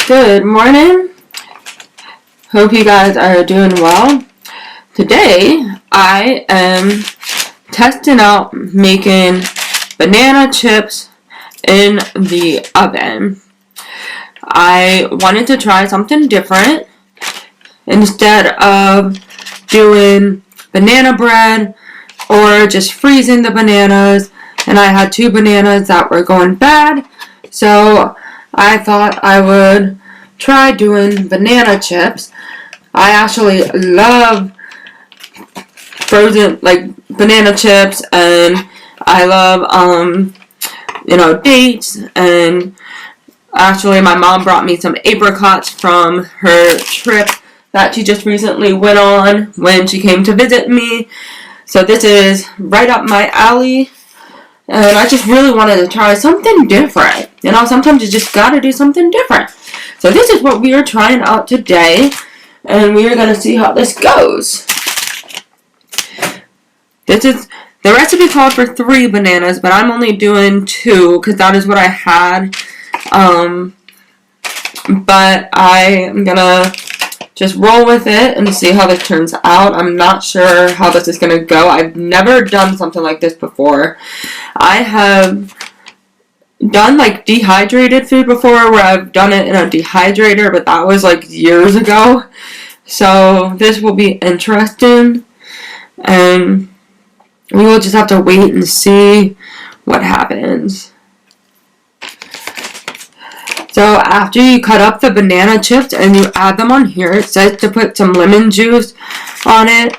Good morning. Hope you guys are doing well. Today, I am testing out making banana chips in the oven. I wanted to try something different. Instead of doing banana bread or just freezing the bananas, and I had 2 bananas that were going bad, so I thought I would try doing banana chips. I actually love frozen banana chips, and I love dates, and actually my mom brought me some apricots from her trip that she just recently went on when she came to visit me. So this is right up my alley. And I just really wanted to try something different. Sometimes you just gotta do something different. So this is what we are trying out today. And we are going to see how this goes. The recipe called for 3 bananas, but I'm only doing 2 because that is what I had. But I am going to just roll with it and see how this turns out. I'm not sure how this is going to go. I've never done something like this before. I have done dehydrated food before, where I've done it in a dehydrator, but that was years ago. So this will be interesting, and we will just have to wait and see what happens. So after you cut up the banana chips and you add them on here, it says to put some lemon juice on it.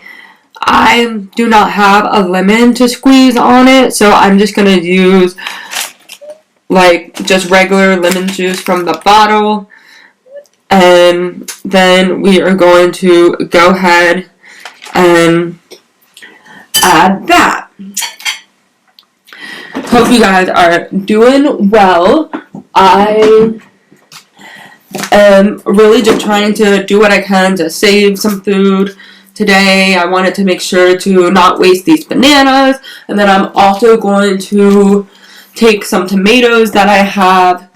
I do not have a lemon to squeeze on it, so I'm just going to use just regular lemon juice from the bottle. And then we are going to go ahead and add that. Hope you guys are doing well. I am really just trying to do what I can to save some food today. I wanted to make sure to not waste these bananas. And then I'm also going to take some tomatoes that I have.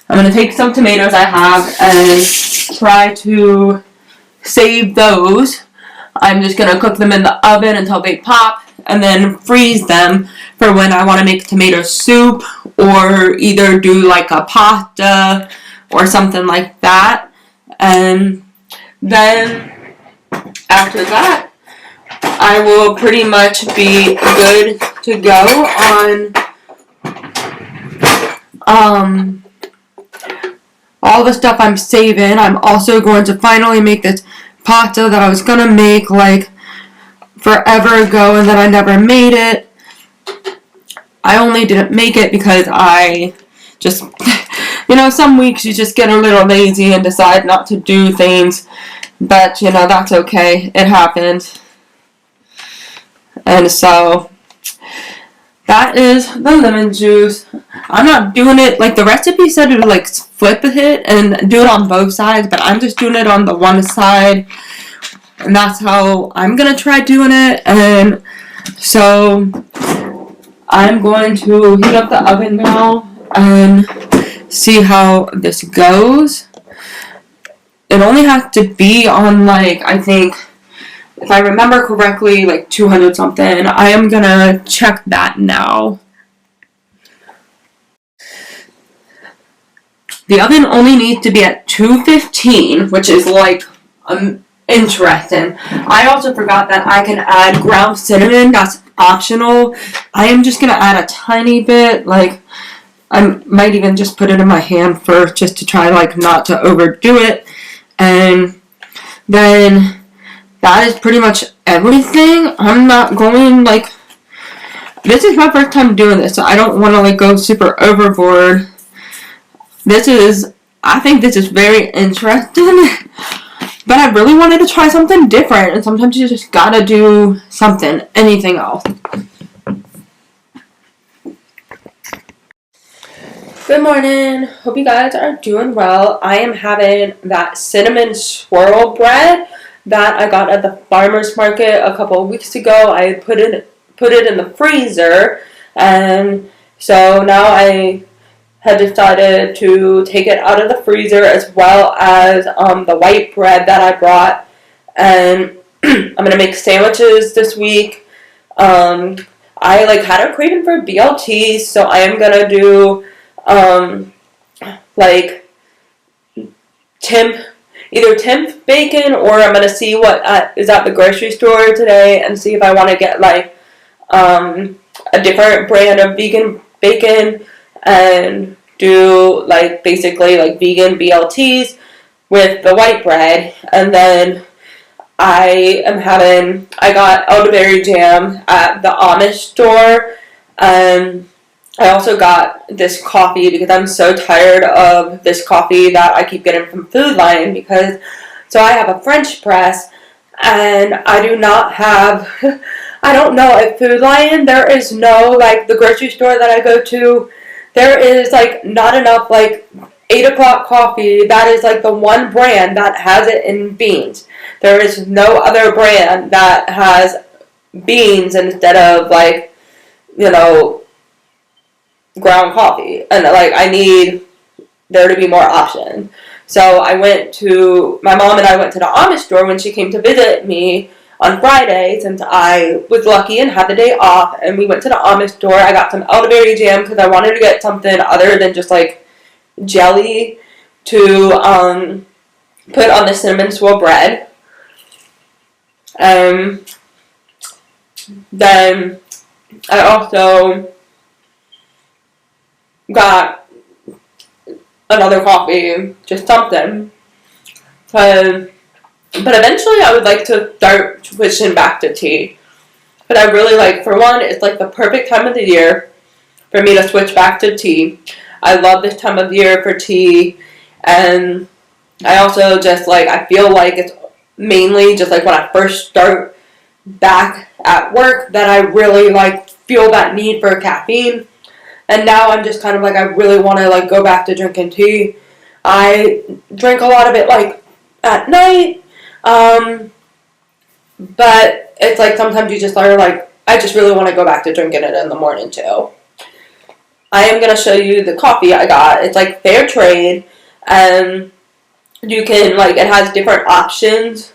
I'm going to take some tomatoes I have and try to save those. I'm just going to cook them in the oven until they pop and then freeze them for when I want to make tomato soup, or either do a pasta or something like that. And then after that, I will pretty much be good to go on all the stuff I'm saving. I'm also going to finally make this pasta that I was going to make forever ago, and then I never made it. I only didn't make it because I just, some weeks you just get a little lazy and decide not to do things. But, that's okay. It happens. And so that is the lemon juice. I'm not doing it, the recipe said to flip it and do it on both sides, but I'm just doing it on the one side. And that's how I'm going to try doing it. And so I'm going to heat up the oven now and see how this goes. It only has to be on I think, if I remember correctly, 200 something. I am going to check that now. The oven only needs to be at 215, which is interesting. I also forgot that I can add ground cinnamon. That's optional. I am just going to add a tiny bit. I might even just put it in my hand first, just to try not to overdo it. And then that is pretty much everything. I'm not going this is my first time doing this, so I don't want to go super overboard. I think this is very interesting, but I really wanted to try something different, and sometimes you just gotta do something, anything else. Good morning. Hope you guys are doing well. I am having that cinnamon swirl bread that I got at the farmer's market a couple of weeks ago. I put it in the freezer, and So now I had decided to take it out of the freezer, as well as the white bread that I brought, and I'm gonna make sandwiches this week. I had a craving for BLTs, so I am gonna do like temp either temp bacon, or I'm gonna see what is at the grocery store today and see if I want to get a different brand of vegan bacon and do basically vegan BLTs with the white bread. And then I got elderberry jam at the Amish store. I also got this coffee because I'm so tired of this coffee that I keep getting from Food Lion, so I have a French press, and I do not have, I don't know, at Food Lion there is no, the grocery store that I go to, there is not enough 8 o'clock coffee that is the one brand that has it in beans. There is no other brand that has beans instead of ground coffee, and I need there to be more options. So my mom and I went to the Amish store when she came to visit me on Friday, since I was lucky and had the day off, and we went to the Amish store. I got some elderberry jam because I wanted to get something other than just jelly to put on the cinnamon swirl bread. Then I also got another coffee, just something. But eventually I would like to start switching back to tea. But I really for one, it's the perfect time of the year for me to switch back to tea. I love this time of year for tea, and I also just I feel it's mainly just when I first start back at work that I really feel that need for caffeine. And now I'm just kind of I really want to go back to drinking tea. I drink a lot of it at night, but it's sometimes you just are I just really want to go back to drinking it in the morning too. I am going to show you the coffee I got. It's fair trade, and you can it has different options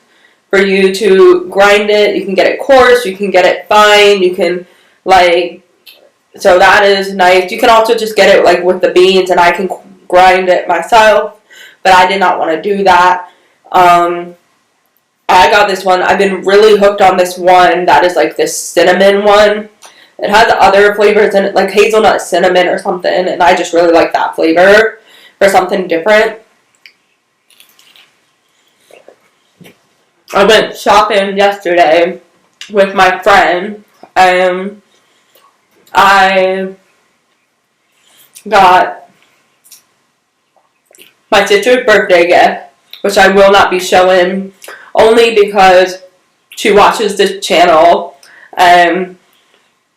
for you to grind it. You can get it coarse, you can get it fine, you can so that is nice. You can also just get it with the beans, and I can grind it myself, but I did not want to do that. I got this one. I've been really hooked on this one that is this cinnamon one. It has other flavors in it, hazelnut cinnamon or something, and I just really like that flavor for something different. I went shopping yesterday with my friend, and I got my sister's birthday gift, which I will not be showing, only because she watches this channel, and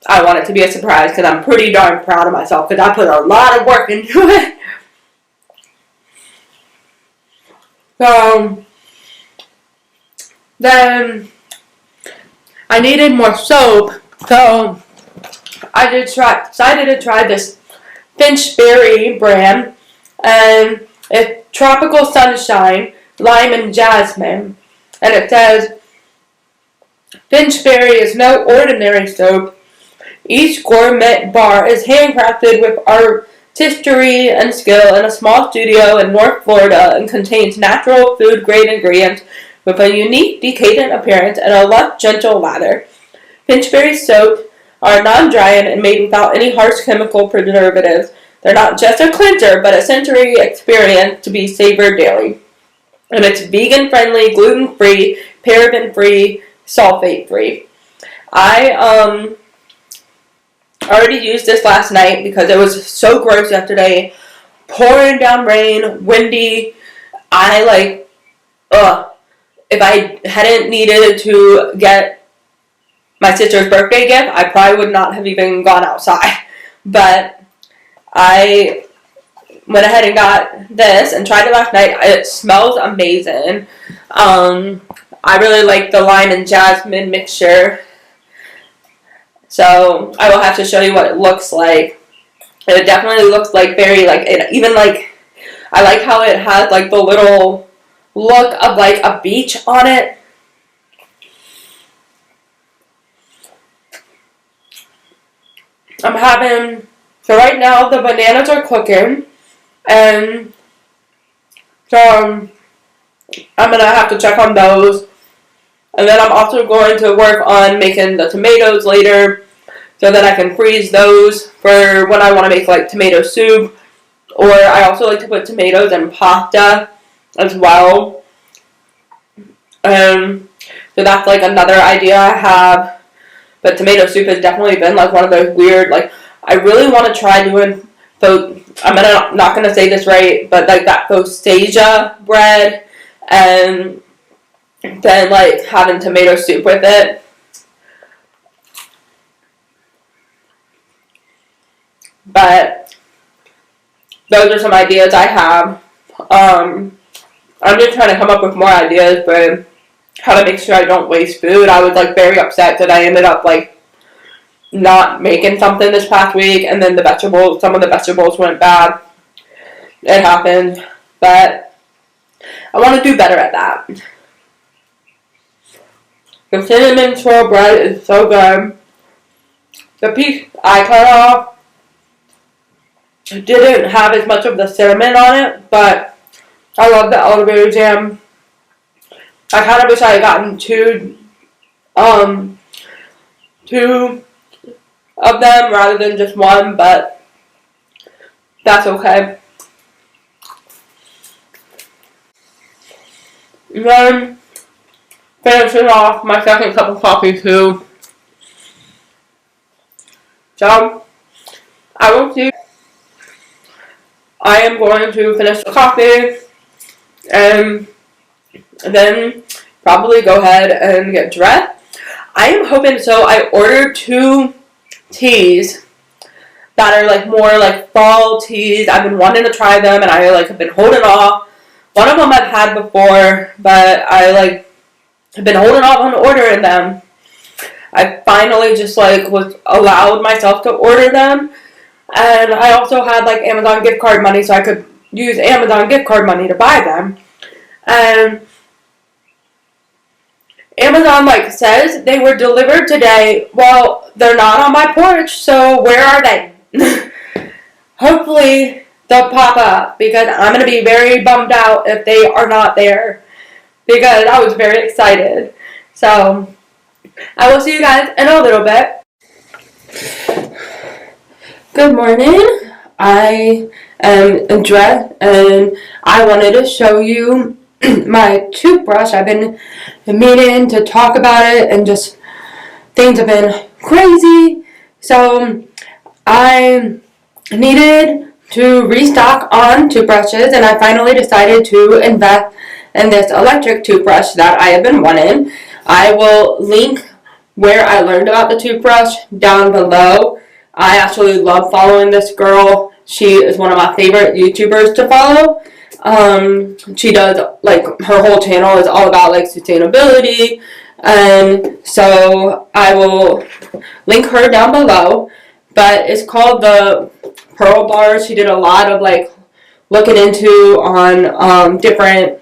I want it to be a surprise because I'm pretty darn proud of myself because I put a lot of work into it. So then I needed more soap, so I decided to try this Finchberry brand, and it's Tropical Sunshine, Lime and Jasmine, and it says, Finchberry is no ordinary soap. Each gourmet bar is handcrafted with artistry and skill in a small studio in North Florida, and contains natural food-grade ingredients with a unique, decadent appearance and a lush, gentle lather. Finchberry soaps are non-drying and made without any harsh chemical preservatives. They're not just a cleanser, but a sensory experience to be savored daily. And it's vegan-friendly, gluten-free, paraben-free, sulfate-free. I already used this last night because it was so gross yesterday. Pouring down rain, windy. If I hadn't needed to get my sister's birthday gift, I probably would not have even gone outside. But I went ahead and got this and tried it last night. It smells amazing. I really like the lime and jasmine mixture. So I will have to show you what it looks like And it definitely looks like very like it even like I like how it has like the little look of like a beach on it. So right now the bananas are cooking, and so I'm gonna have to check on those. And then I'm also going to work on making the tomatoes later so that I can freeze those for when I want to make like tomato soup. Or I also like to put tomatoes in pasta as well. So that's like another idea I have. But tomato soup has definitely been like one of those weird, like I really want to try doing, so I'm not gonna say this right, but like that focaccia bread, and then like having tomato soup with it. But those are some ideas I have. I'm just trying to come up with more ideas, but how to make sure I don't waste food. I was like very upset that I ended up like not making something this past week, and then some of the vegetables went bad. It happened, but I want to do better at that. The cinnamon swirl bread is so good. The piece I cut off didn't have as much of the cinnamon on it, but I love the elderberry jam. I kind of wish I had gotten two of them rather than just one, but that's okay. And then finishing off my second cup of coffee too. So I will see. I am going to finish the coffee and then probably go ahead and get dressed. I am hoping, so I ordered 2 teas that are like more like fall teas. I've been wanting to try them, and I like have been holding off. One of them I've had before, but I like have been holding off on ordering them. I finally just like was allowed myself to order them, and I also had like Amazon gift card money, so I could use Amazon gift card money to buy them. And Amazon like says they were delivered today. Well, they're not on my porch, so where are they? Hopefully they'll pop up, because I'm going to be very bummed out if they are not there, because I was very excited. So I will see you guys in a little bit. Good morning. I am dressed, and I wanted to show you my toothbrush. I've been meaning to talk about it, and just things have been crazy. So I needed to restock on toothbrushes, and I finally decided to invest in this electric toothbrush that I have been wanting. I will link where I learned about the toothbrush down below. I actually love following this girl. She is one of my favorite YouTubers to follow. She does, like, her whole channel is all about, like, sustainability, and so I will link her down below. But it's called the Pearl Bars. She did a lot of, like, looking into on different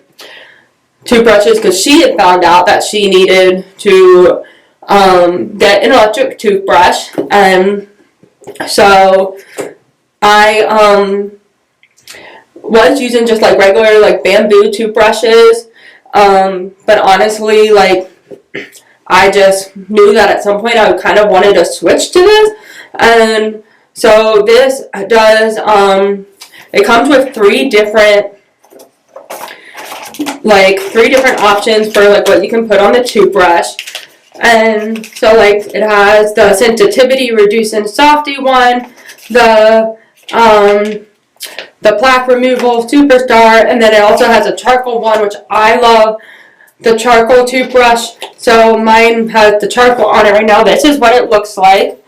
toothbrushes, because she had found out that she needed to get an electric toothbrush. And so I was using just like regular like bamboo toothbrushes, but honestly, like, I just knew that at some point I kind of wanted to switch to this. And so this does it comes with three different options for like what you can put on the toothbrush. And so, like, it has the sensitivity reducing softy one, the plaque removal superstar, and then it also has a charcoal one, which I love the charcoal toothbrush. So mine has the charcoal on it right now. This is what it looks like,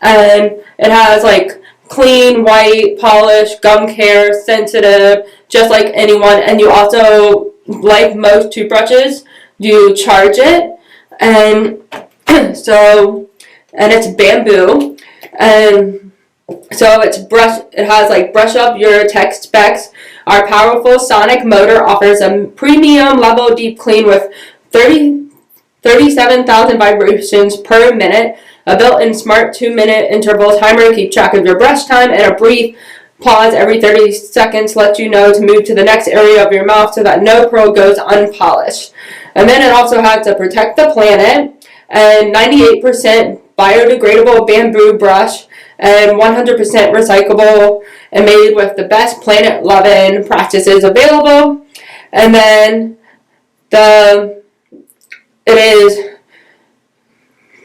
and it has like clean, white, polished, gum care, sensitive, just like anyone. And you also, like most toothbrushes, you charge it. And so, and it's bamboo, and So it has like brush up your tech specs. Our powerful sonic motor offers a premium level deep clean with 37,000 vibrations per minute, a built-in smart 2-minute interval timer to keep track of your brush time, and a brief pause every 30 seconds to let you know to move to the next area of your mouth so that no pearl goes unpolished. And then it also has to protect the planet, and 98% biodegradable bamboo brush, and 100% recyclable, and made with the best planet-loving practices available. And then it is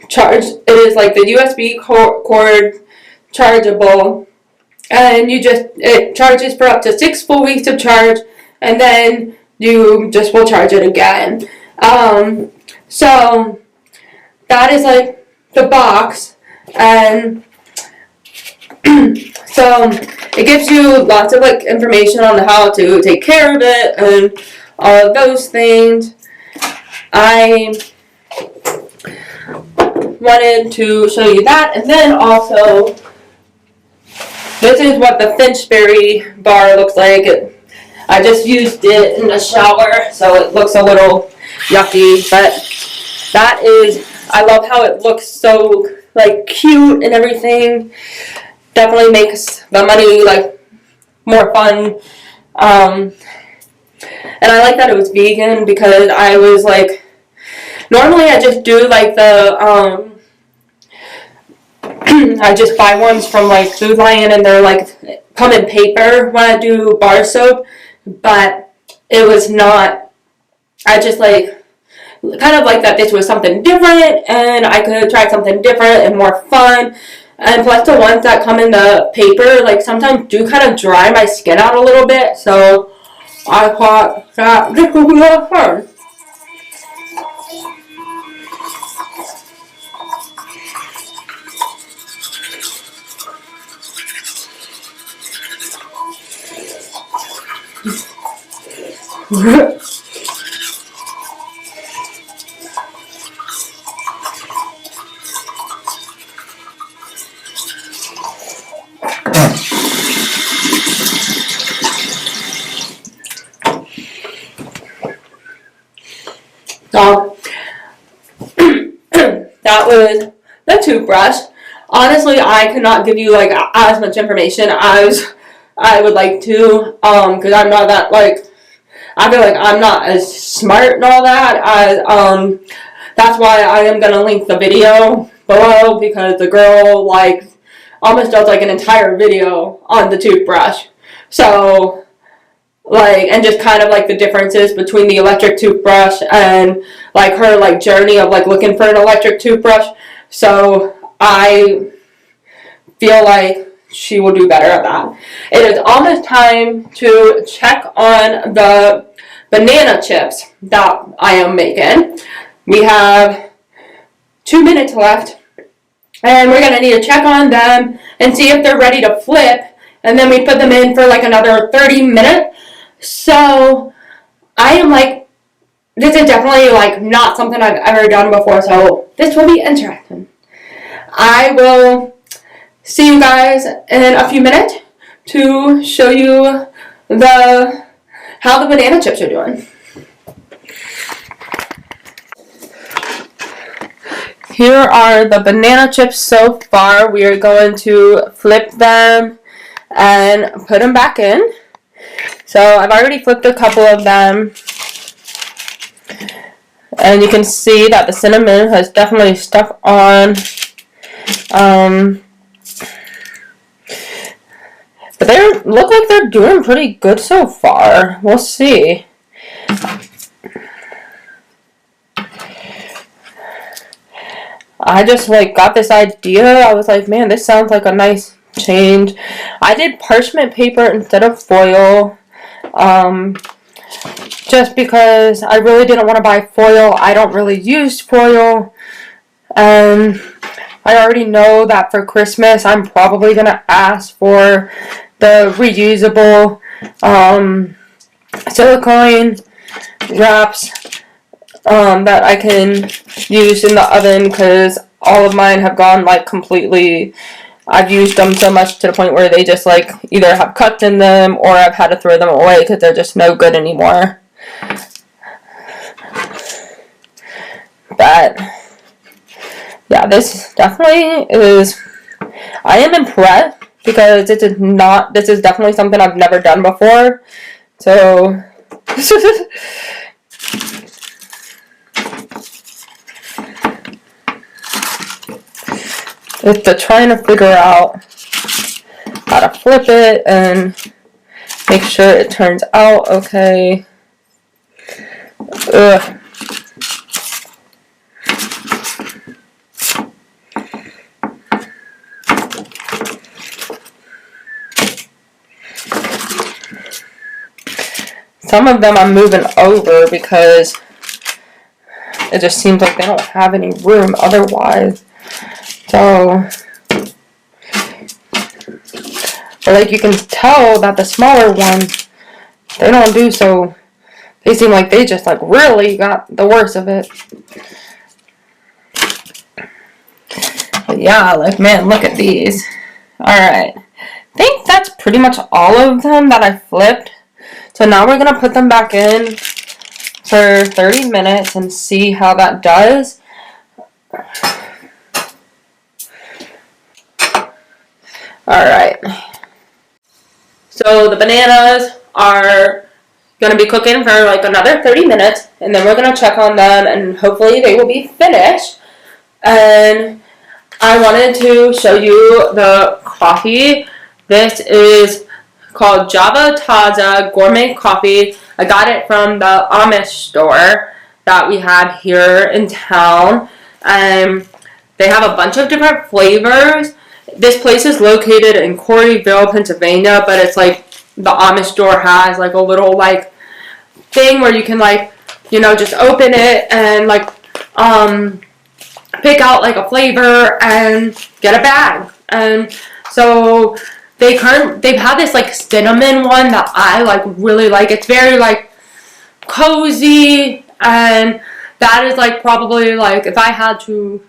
charged. It is like the USB cord chargeable, and it charges for up to 6 full weeks of charge, and then you just will charge it again. So that is like the box, and so it gives you lots of like information on how to take care of it and all of those things. I wanted to show you that, and then also this is what the Finchberry bar looks like. I just used it in the shower, so it looks a little yucky, but that is, I love how it looks so like cute and everything. Definitely makes the money like more fun. And I like that it was vegan, because I was like, normally I just do like the I just buy ones from like Food Lion, and they're like come in paper when I do bar soap, but it was not. I just like kind of like that this was something different, and I could try something different and more fun. And plus the ones that come in the paper, like sometimes do kind of dry my skin out a little bit, so I thought that this would be a lot of fun. So that was the toothbrush. Honestly, I could not give you like as much information as I would like to, because I'm not that like, I feel like I'm not as smart and all that. That's why I am gonna link the video below, because the girl like almost does like an entire video on the toothbrush. So like, and just kind of like the differences between the electric toothbrush and like her like journey of like looking for an electric toothbrush. So I feel like she will do better at that. It is almost time to check on the banana chips that I am making. We have 2 minutes left, and we're going to need to check on them and see if they're ready to flip, and then we put them in for like another 30 minutes. So I am like, this is definitely like not something I've ever done before, so this will be interesting. I will see you guys in a few minutes to show you how the banana chips are doing. Here are the banana chips so far. We are going to flip them and put them back in. So I've already flipped a couple of them, and you can see that the cinnamon has definitely stuck on. But they look like they're doing pretty good so far. We'll see. I just like got this idea. I was like, man, this sounds like a nice change. I did parchment paper instead of foil. Just because I really didn't want to buy foil. I don't really use foil. And I already know that for Christmas I'm probably going to ask for the reusable silicone wraps that I can use in the oven, because all of mine have gone like completely I've used them so much to the point where they just like either have cuts in them or I've had to throw them away because they're just no good anymore. But yeah, this definitely is, I am impressed because this is definitely something I've never done before. So it's trying to figure out how to flip it and make sure it turns out okay. Ugh. Some of them I'm moving over because it just seems like they don't have any room otherwise. So, but like you can tell that the smaller ones, they don't do so. They seem like they just like really got the worst of it. But yeah, like man, look at these. Alright. I think that's pretty much all of them that I flipped. So now we're going to put them back in for 30 minutes and see how that does. Alright. So the bananas are going to be cooking for like another 30 minutes. And then we're going to check on them and hopefully they will be finished. And I wanted to show you the coffee. This is called Java Taza Gourmet Coffee. I got it from the Amish store that we have here in town. They have a bunch of different flavors. This place is located in Corryville, Pennsylvania, but it's like the Amish store has like a little like thing where you can like, you know, just open it and like pick out like a flavor and get a bag. And so they've had this like cinnamon one that I like really like. It's very like cozy, and that is like probably like if I had to,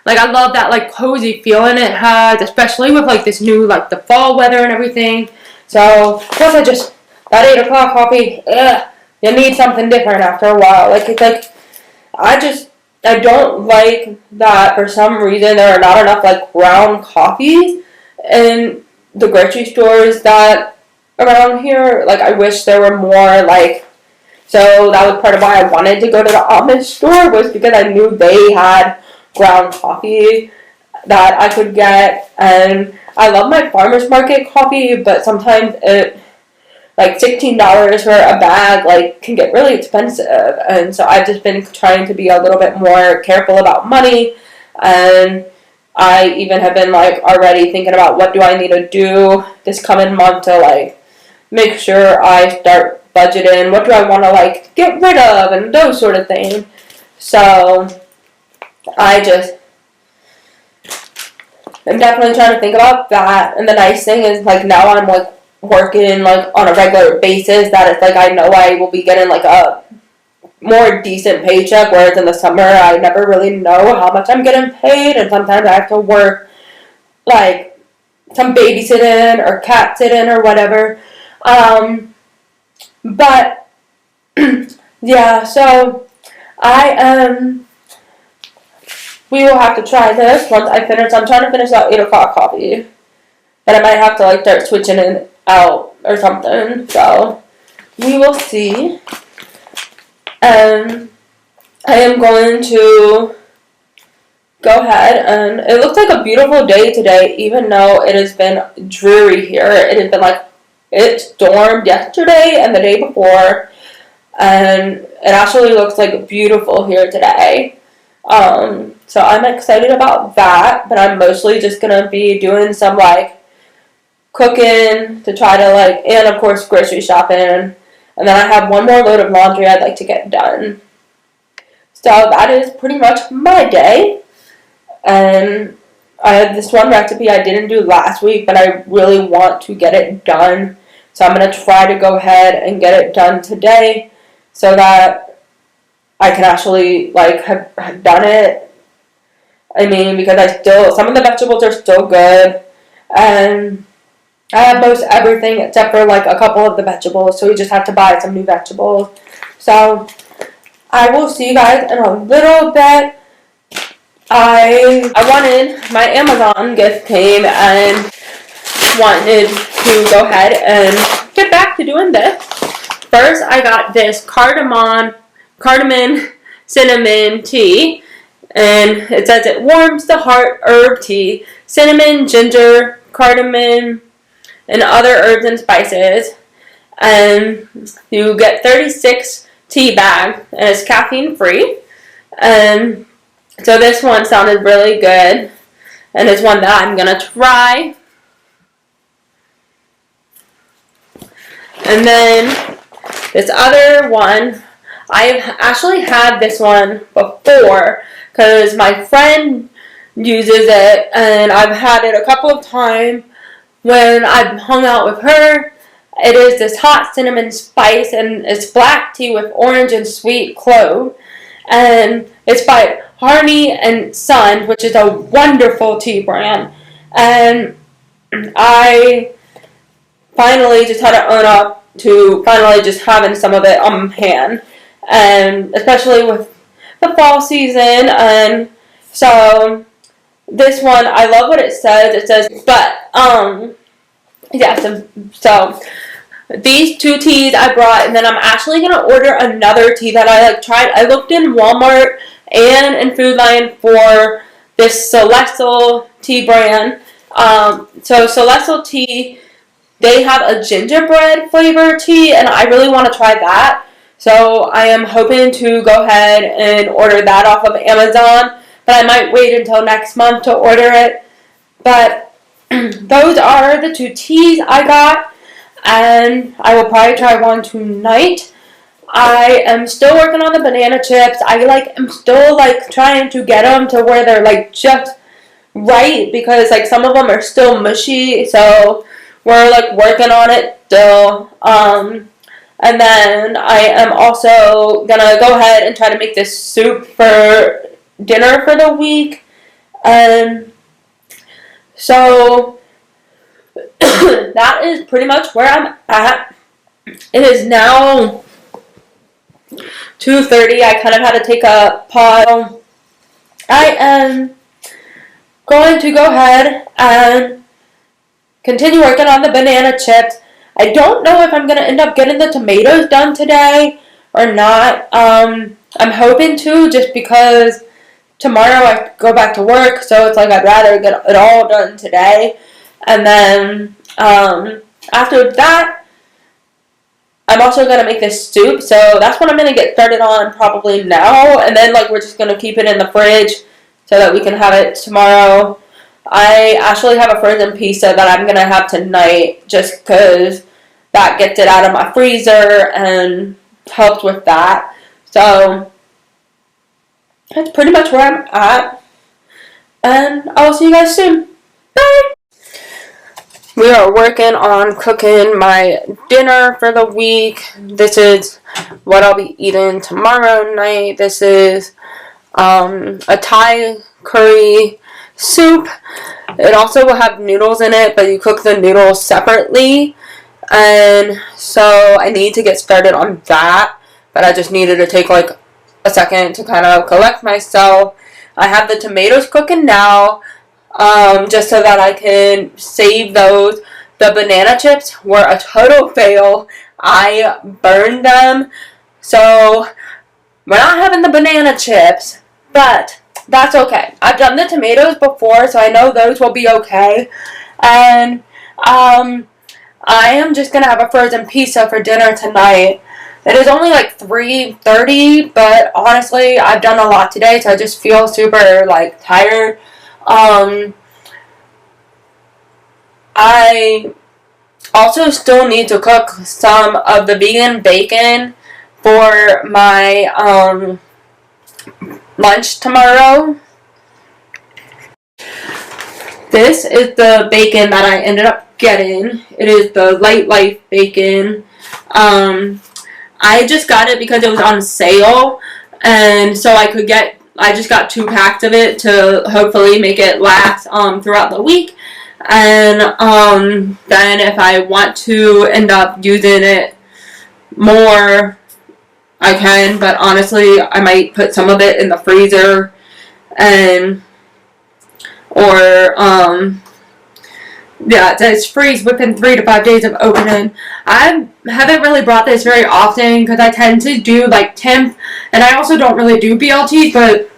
like I love that like cozy feeling it has, especially with like this new like the fall weather and everything. So plus I just that 8 o'clock coffee, you need something different after a while. Like it's like I don't like that for some reason there are not enough like ground coffees in the grocery stores that around here. Like I wish there were more like, so that was part of why I wanted to go to the Amish store, was because I knew they had ground coffee that I could get. And I love my farmer's market coffee, but sometimes it like $16 for a bag like can get really expensive. And so I've just been trying to be a little bit more careful about money. And I even have been like already thinking about what do I need to do this coming month to like make sure I start budgeting. What do I want to like get rid of and those sort of things. So I'm definitely trying to think about that. And the nice thing is like now I'm like working like on a regular basis that it's like I know I will be getting like a more decent paycheck, whereas in the summer I never really know how much I'm getting paid, and sometimes I have to work like some babysitting or cat sitting or whatever. But yeah, so we will have to try this once I finish. I'm trying to finish that 8 o'clock coffee, but I might have to like start switching it out or something. So we will see. I am going to go ahead, and it looks like a beautiful day today, even though it has been dreary here. It has been like, it stormed yesterday and the day before, and it actually looks like beautiful here today. So I'm excited about that, but I'm mostly just going to be doing some like cooking to try to like, and of course grocery shopping. And then I have one more load of laundry I'd like to get done. So that is pretty much my day. And I have this one recipe I didn't do last week, but I really want to get it done. So I'm going to try to go ahead and get it done today so that I can actually like have done it. I mean, because some of the vegetables are still good. and I have most everything except for like a couple of the vegetables, so we just have to buy some new vegetables. So I will see you guys in a little bit. I wanted, my Amazon gift came and wanted to go ahead and get back to doing this. First, I got this cardamom cinnamon tea, and it says it warms the heart herb tea, cinnamon, ginger, cardamom, and other herbs and spices. And you get 36 tea bags, and it's caffeine free. And so this one sounded really good, and it's one that I'm gonna try. And then this other one, I've actually had this one before because my friend uses it, and I've had it a couple of times when I've hung out with her. It is this hot cinnamon spice, and it's black tea with orange and sweet clove, and it's by Harney and Son, which is a wonderful tea brand. And I finally just had to own up to finally just having some of it on hand, and especially with the fall season. And so this one, I love what it says. It says, but yeah, so these two teas I brought, and then I'm actually gonna order another tea that I tried. I looked in Walmart and in Food Lion for this Celestial tea brand. So Celestial tea, they have a gingerbread flavor tea, and I really want to try that. So I am hoping to go ahead and order that off of Amazon, but I might wait until next month to order it. But those are the two teas I got, and I will probably try one tonight. I am still working on the banana chips. I'm still trying to get them to where they're just right, because some of them are still mushy, so we're working on it still. And then I am also gonna go ahead and try to make this soup for dinner for the week. And so that is pretty much where I'm at. It is now 2:30. I kind of had to take a pause. I am going to go ahead and continue working on the banana chips. I don't know if I'm going to end up getting the tomatoes done today or not. I'm hoping to, just because tomorrow I go back to work, so it's I'd rather get it all done today. And then after that, I'm also going to make this soup, so that's what I'm going to get started on probably now. And then we're just going to keep it in the fridge so that we can have it tomorrow. I actually have a frozen pizza that I'm going to have tonight, just because that gets it out of my freezer and helps with that. So that's pretty much where I'm at, and I'll see you guys soon. Bye! We are working on cooking my dinner for the week. This is what I'll be eating tomorrow night. This is a Thai curry soup. It also will have noodles in it, but you cook the noodles separately. And so I need to get started on that, but I just needed to take a second to kind of collect myself. I have the tomatoes cooking now, just so that I can save those. The banana chips were a total fail. I burned them, so we're not having the banana chips, but that's okay. I've done the tomatoes before, so I know those will be okay. And I am just going to have a frozen pizza for dinner tonight. It is only 3:30, but honestly, I've done a lot today, so I just feel super tired. I also still need to cook some of the vegan bacon for my lunch tomorrow. This is the bacon that I ended up getting. It is the Light Life bacon. I just got it because it was on sale, and so I just got 2 packs of it to hopefully make it last throughout the week. and then if I want to end up using it more, I can, but honestly I might put some of it in the freezer and or yeah, it says freeze within 3 to 5 days of opening. I haven't really brought this very often because I tend to do like temp, and I also don't really do BLTs, but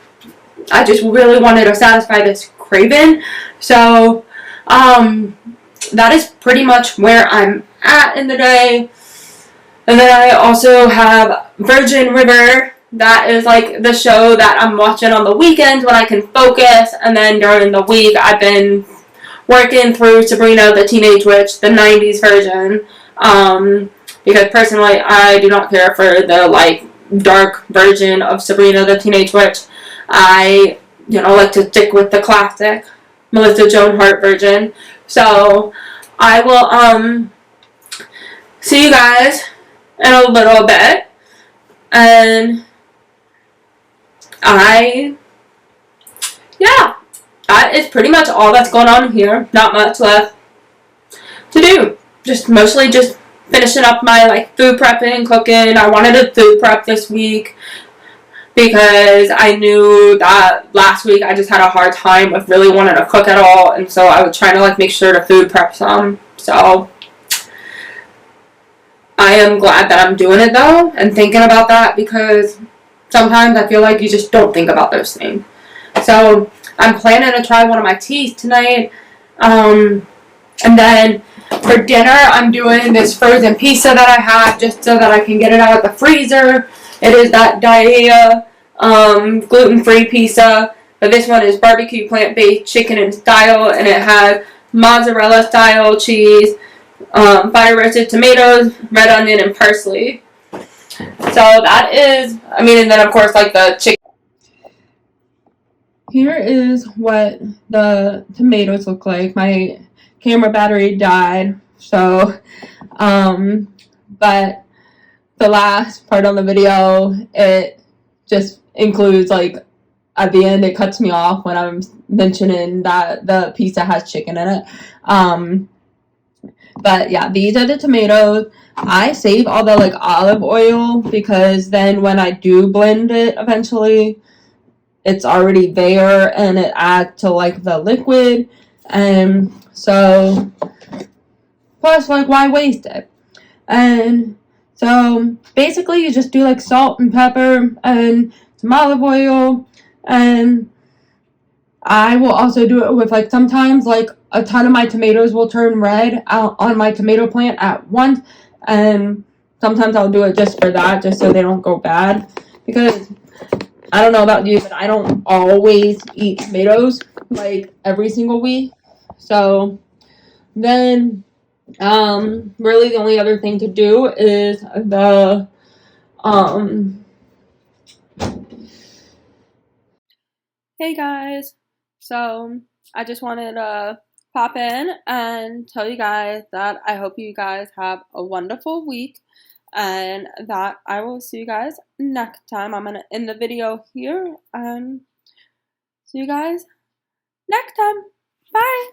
I just really wanted to satisfy this craving. So that is pretty much where I'm at in the day. And then I also have Virgin River. That is like the show that I'm watching on the weekends when I can focus, and then during the week I've been working through Sabrina the Teenage Witch, the 90s version, because personally I do not care for the like dark version of Sabrina the Teenage Witch. I like to stick with the classic Melissa Joan Hart version. So I will see you guys in a little bit, and that is pretty much all that's going on here. Not much left to do. Just mostly just finishing up my like food prepping, cooking. I wanted to food prep this week because I knew that last week I just had a hard time with really wanting to cook at all, and so I was trying to like make sure to food prep some. So I am glad that I'm doing it though and thinking about that, because sometimes I feel like you just don't think about those things. So I'm planning to try one of my teas tonight. And then for dinner, I'm doing this frozen pizza that I have just so that I can get it out of the freezer. It is that Daiya gluten-free pizza. But this one is barbecue plant-based chicken in style, and it has mozzarella style cheese, fire roasted tomatoes, red onion, and parsley. So that is, and then of course like the chicken. Here is what the tomatoes look like. My camera battery died, so but the last part on the video, it just includes like at the end it cuts me off when I'm mentioning that the pizza has chicken in it. But yeah, these are the tomatoes. I save all the like olive oil because then when I do blend it eventually, it's already there and it adds to like the liquid. And so plus like why waste it? And so basically you just do like salt and pepper and some olive oil, and I will also do it with like sometimes like a ton of my tomatoes will turn red out on my tomato plant at once, and sometimes I'll do it just for that, just so they don't go bad, because I don't know about you, but I don't always eat tomatoes like every single week. So then really the only other thing to do is the hey guys, so I just wanted to pop in and tell you guys that I hope you guys have a wonderful week, and that I will see you guys next time. I'm gonna end the video here and see you guys next time. Bye.